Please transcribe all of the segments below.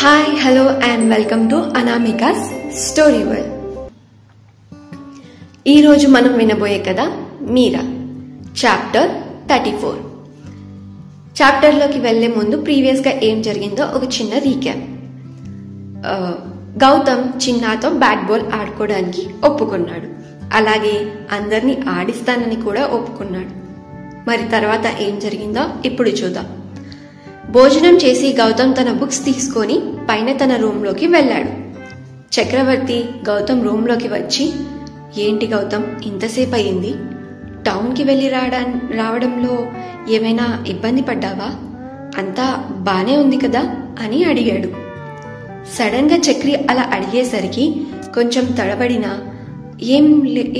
Hi hello and welcome to Anamika's story world. ఈరోజు మనం వినబోయే కథ మీరా, చాప్టర్ 34. చాప్టర్లోకి వెళ్లే ముందు ప్రీవియస్గా ఏం జరిగిందో ఒక చిన్న రీక్యాప్. గౌతమ్ చిన్నాతో బ్యాట్ బాల్ ఆడుకోవడానికి ఒప్పుకున్నాడు. అలాగే అందరినీ ఆడిస్తానని కూడా ఒప్పుకున్నాడు. మరి తర్వాత ఏం జరిగిందో ఇప్పుడు చూద్దాం. భోజనం చేసి గౌతమ్ తన బుక్స్ తీసుకొని పైన తన రూమ్లోకి వెళ్ళాడు. చక్రవర్తి గౌతమ్ రూమ్లోకి వచ్చి, ఏంటి గౌతమ్ ఇంతసేపు అయింది, టౌన్కి వెళ్ళి రావడంలో ఏమైనా ఇబ్బంది పడ్డావా, అంతా బానే ఉంది కదా అని అడిగాడు. సడన్ గా చక్రి అలా అడిగేసరికి కొంచెం తడబడినా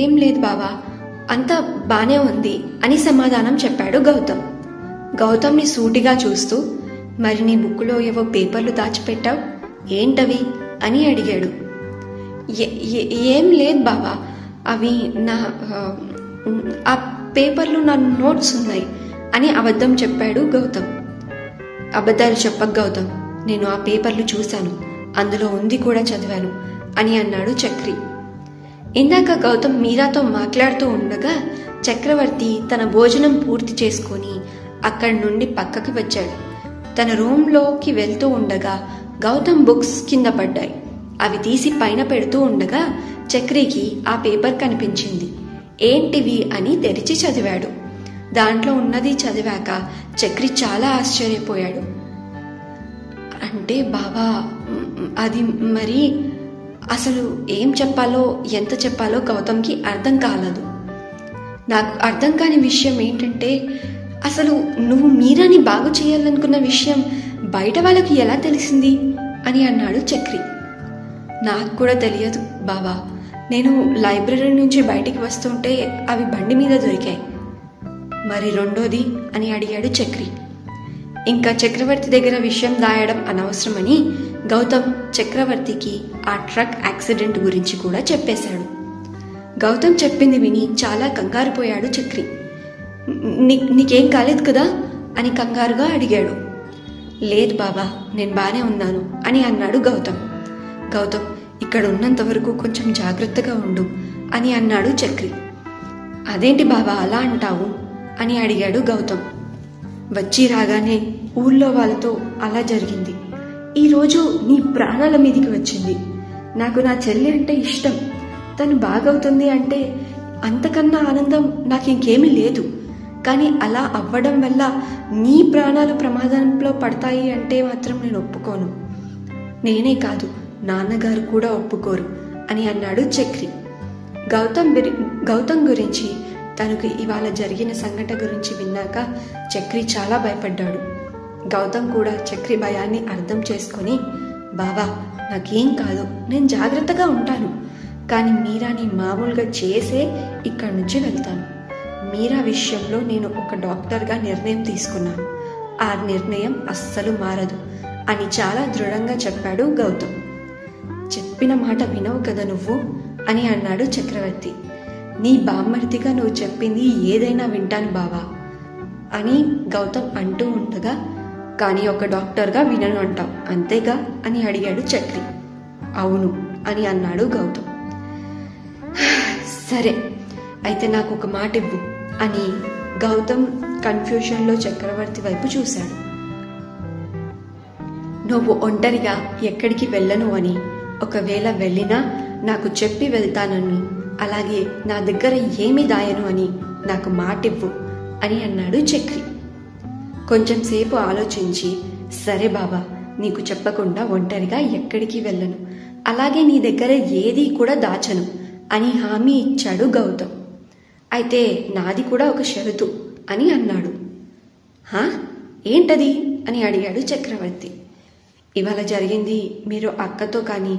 ఏం లేదు బావా, అంతా బానే ఉంది అని సమాధానం చెప్పాడు గౌతమ్. గౌతమ్ని సూటిగా చూస్తూ, మరి నీ బుక్కులో ఏవో పేపర్లు దాచిపెట్టావు, ఏంటవి అని అడిగాడు. ఏం లేదు బావా, అవి ఆ పేపర్లు నా నోట్స్ ఉన్నాయి అని అబద్ధం చెప్పాడు గౌతమ్. అబద్ధాలు చెప్పకు గౌతమ్, నేను ఆ పేపర్లు చూశాను, అందులో ఉంది కూడా చదివాను అని అన్నాడు చక్రి. ఇందాక గౌతమ్ మీరాతో మాట్లాడుతూ ఉండగా చక్రవర్తి తన భోజనం పూర్తి చేసుకొని అక్కడి నుండి పక్కకి వచ్చాడు. తన రూమ్లోకి వెళ్తూ ఉండగా గౌతమ్ బుక్స్ కింద పడ్డాయి. అవి తీసి పైన పెడుతూ ఉండగా చక్రికి ఆ పేపర్ కనిపించింది. ఏంటివి అని తెరిచి చదివాడు. దాంట్లో ఉన్నది చదివాక చక్రి చాలా ఆశ్చర్యపోయాడు. అంటే బావా, అది మరి అసలు ఏం చెప్పాలో ఎంత చెప్పాలో గౌతమ్కి అర్థం కాలేదు. నాకు అర్థం కాని విషయం ఏంటంటే, అసలు నువ్వు మీరాని బాగు చేయాలనుకున్న విషయం బయట వాళ్ళకి ఎలా తెలిసింది అని అన్నాడు చక్రి. నాకు కూడా తెలియదు బావా, నేను లైబ్రరీ నుంచి బయటికి వస్తుంటే అవి బండి మీద దొరికాయి. మరి రెండోది అని అడిగాడు చక్రి. ఇంకా చక్రవర్తి దగ్గర విషయం దాయడం అనవసరమని గౌతమ్ చక్రవర్తికి ఆ ట్రక్ యాక్సిడెంట్ గురించి కూడా చెప్పేశాడు. గౌతమ్ చెప్పింది విని చాలా కంగారుపోయాడు చక్రి. నీకేం కాలేదు కదా అని కంగారుగా అడిగాడు. లేదు బాబా, నేను బానే ఉన్నాను అని అన్నాడు గౌతమ్. గౌతమ్, ఇక్కడ ఉన్నంత వరకు కొంచెం జాగ్రత్తగా ఉండు అని అన్నాడు చక్రి. అదేంటి బాబా అలా అంటావు అని అడిగాడు గౌతమ్. వచ్చి రాగానే ఊళ్ళో వాళ్ళతో అలా జరిగింది. ఈరోజు నీ ప్రాణాల మీదికి వచ్చింది. నాకు నా చెల్లి అంటే ఇష్టం, తను బాగవుతుంది అంటే అంతకన్నా ఆనందం నాకు ఇంకేమీ లేదు. కానీ అలా అవ్వడం వల్ల నీ ప్రాణాలు ప్రమాదంలో పడతాయి అంటే మాత్రం నేను ఒప్పుకోను. నేనే కాదు, నాన్నగారు కూడా ఒప్పుకోరు అని అన్నాడు చక్రి. గౌతమ్ గురించి తనకు ఇవాళ జరిగిన సంఘటన గురించి విన్నాక చక్రి చాలా భయపడ్డాడు. గౌతమ్ కూడా చక్రి భయాన్ని అర్థం చేసుకొని, బావా నాకేం కాదు, నేను జాగ్రత్తగా ఉంటాను, కానీ మీరాని మామూలుగా చేసే ఇక్కడి నుంచి వెళ్తాను. మీరా విషయంలో నేను ఒక డాక్టర్గా నిర్ణయం తీసుకున్నాను, ఆ నిర్ణయం అస్సలు మారదు అని చాలా దృఢంగా చెప్పాడు గౌతమ్. చెప్పిన మాట వినవు కదా నువ్వు అని అన్నాడు చక్రవర్తి. నీ బామ్మర్తిగా నువ్వు చెప్పింది ఏదైనా వింటాను బావా అని గౌతమ్ అంటూ ఉండగా, కానీ ఒక డాక్టర్గా వినను అంటావు అంతేగా అని అడిగాడు చక్రి. అవును అని అన్నాడు గౌతమ్. సరే అయితే నాకు ఒక మాట ఇవ్వు అని గౌతమ్ కన్ఫ్యూజన్లో చక్రవర్తి వైపు చూశాడు. నువ్వు ఒంటరిగా ఎక్కడికి వెళ్ళను అని, ఒకవేళ వెళ్ళినా నాకు చెప్పి వెళ్తానని, అలాగే నా దగ్గర ఏమి దాయను అని నాకు మాటివ్వు అని అన్నాడు చక్రి. కొంచెం సేపు ఆలోచించి, సరే బాబా, నీకు చెప్పకుండా ఒంటరిగా ఎక్కడికి వెళ్ళను, అలాగే నీ దగ్గర ఏదీ కూడా దాచను అని హామీ ఇచ్చాడు గౌతమ్. అయితే నాది కూడా ఒక షరతు అని అన్నాడు. ఏంటది అని అడిగాడు చక్రవర్తి. ఇవాళ జరిగింది మీరు అక్కతో కానీ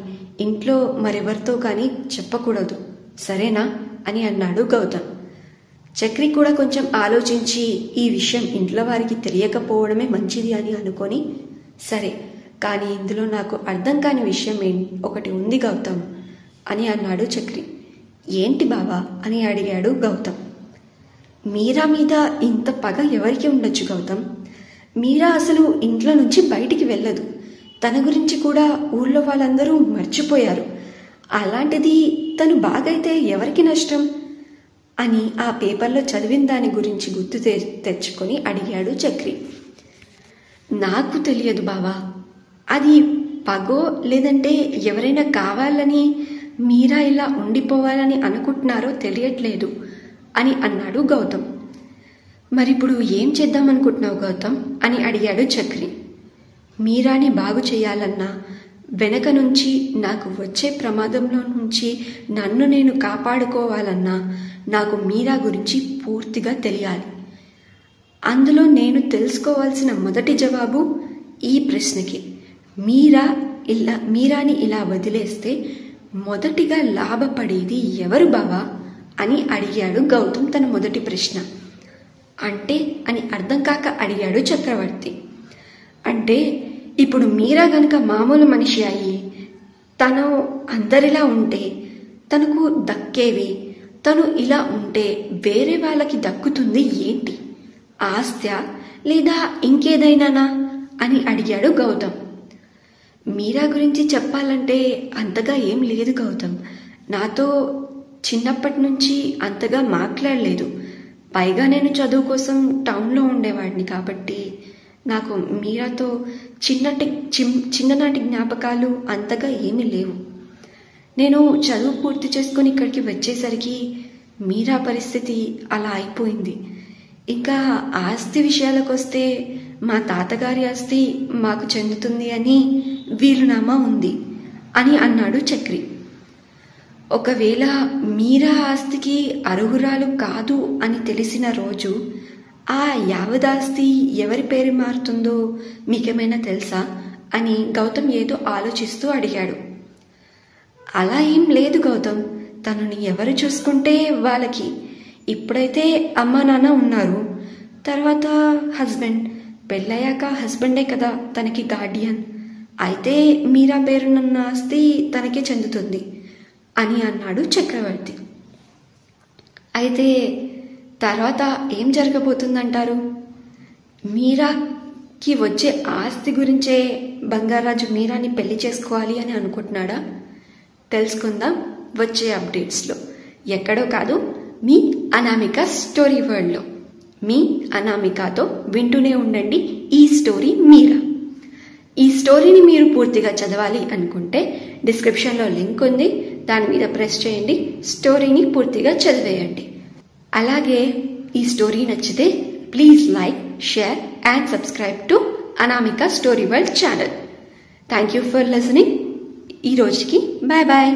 ఇంట్లో మరెవరితో కానీ చెప్పకూడదు, సరేనా అని అన్నాడు గౌతమ్. చక్రి కూడా కొంచెం ఆలోచించి ఈ విషయం ఇంట్లో వారికి తెలియకపోవడమే మంచిది అని అనుకొని, సరే కానీ ఇందులో నాకు అర్థం కాని విషయం ఒకటి ఉంది గౌతమ్ అని అన్నాడు చక్రి. ఏంటి బాబా అని అడిగాడు గౌతమ్. మీరా మీద ఇంత పగ ఎవరికి ఉండొచ్చు గౌతమ్? మీరా అసలు ఇంట్లో నుంచి బయటికి వెళ్ళదు, తన గురించి కూడా ఊళ్ళో వాళ్ళందరూ మర్చిపోయారు. అలాంటిది తను బాగైతే ఎవరికి నష్టం అని ఆ పేపర్లో చదివిన దాని గురించి గుర్తు తెచ్చుకొని అడిగాడు చక్రి. నాకు తెలియదు బావా, అది పగో లేదంటే ఎవరైనా కావాలని మీరా ఇలా ఉండిపోవాలని అనుకుంటున్నారో తెలియట్లేదు అని అన్నాడు గౌతమ్. మరిప్పుడు ఏం చేద్దామనుకుంటున్నావు గౌతమ్ అని అడిగాడు చక్రి. మీరాని బాగు చేయాలన్నా, వెనక నుంచి నాకు వచ్చే ప్రమాదంలో నుంచి నన్ను నేను కాపాడుకోవాలన్నా నాకు మీరా గురించి పూర్తిగా తెలియాలి. అందులో నేను తెలుసుకోవాల్సిన మొదటి జవాబు ఈ ప్రశ్నకి, మీరాని ఇలా వదిలేస్తే మొదటిగా లాభపడేది ఎవరు బావా అని అడిగాడు గౌతమ్ తన మొదటి ప్రశ్న. అంటే అని అర్థం కాక అడిగాడు చక్రవర్తి. అంటే ఇప్పుడు మీరా గనక మామూలు మనిషి అయ్యి తను అందరిలా ఉంటే తనకు దక్కేవి, తను ఇలా ఉంటే వేరే వాళ్ళకి దక్కుతుంది ఏంటి? ఆస్త్యా లేదా ఇంకేదైనానా అని అడిగాడు గౌతమ్. మీరా గురించి చెప్పాలంటే అంతగా ఏం లేదు గౌతమ్. నాతో చిన్నప్పటి నుంచి అంతగా మాట్లాడలేదు. పైగా నేను చదువు కోసం టౌన్లో ఉండేవాడిని కాబట్టి నాకు మీరాతో చిన్ననాటి జ్ఞాపకాలు అంతగా ఏమీ లేవు. నేను చదువు పూర్తి చేసుకుని ఇక్కడికి వచ్చేసరికి మీరా పరిస్థితి అలా అయిపోయింది. ఇంకా ఆస్తి విషయాలకు వస్తే మా తాతగారి ఆస్తి మాకు చెందుతుంది అని వీలునామా ఉంది అని అన్నాడు చక్రి. ఒకవేళ మీరా ఆస్తికి అర్హురాలు కాదు అని తెలిసిన రోజు ఆ యావదాస్తి ఎవరి పేరు మారుతుందో మీకేమైనా తెలుసా అని గౌతమ్ ఏదో ఆలోచిస్తూ అడిగాడు. అలా ఏం లేదు గౌతమ్, తనని ఎవరు చూసుకుంటే వాళ్ళకి. ఇప్పుడైతే అమ్మా నాన్న ఉన్నారు, తర్వాత హస్బెండ్. పెళ్ళయ్యాక హస్బెండే కదా తనకి గార్డియన్. అయితే మీరా పేరున్న ఆస్తి తనకే చెందుతుంది అని అన్నాడు చక్రవర్తి. అయితే తర్వాత ఏం జరగబోతుందంటారు? మీరాకి వచ్చే ఆస్తి గురించే బంగారాజు మీరాని పెళ్లి చేసుకోవాలి అని అనుకుంటున్నాడా? తెలుసుకుందాం వచ్చే అప్డేట్స్లో. ఎక్కడో కాదు, మీ అనామిక స్టోరీ వరల్డ్లో. మీ అనామికతో వింటూనే ఉండండి ఈ స్టోరీ మీరా. ఈ స్టోరీని మీరు పూర్తిగా చదవాలి అనుకుంటే డిస్క్రిప్షన్లో లింక్ ఉంది, దాని మీద ప్రెస్ చేయండి, స్టోరీని పూర్తిగా చదివేయండి. అలాగే ఈ స్టోరీ నచ్చితే please like, share and subscribe to Anamika story world channel. Thank you for listening. ఈ రోజుకి బాయ్ బాయ్.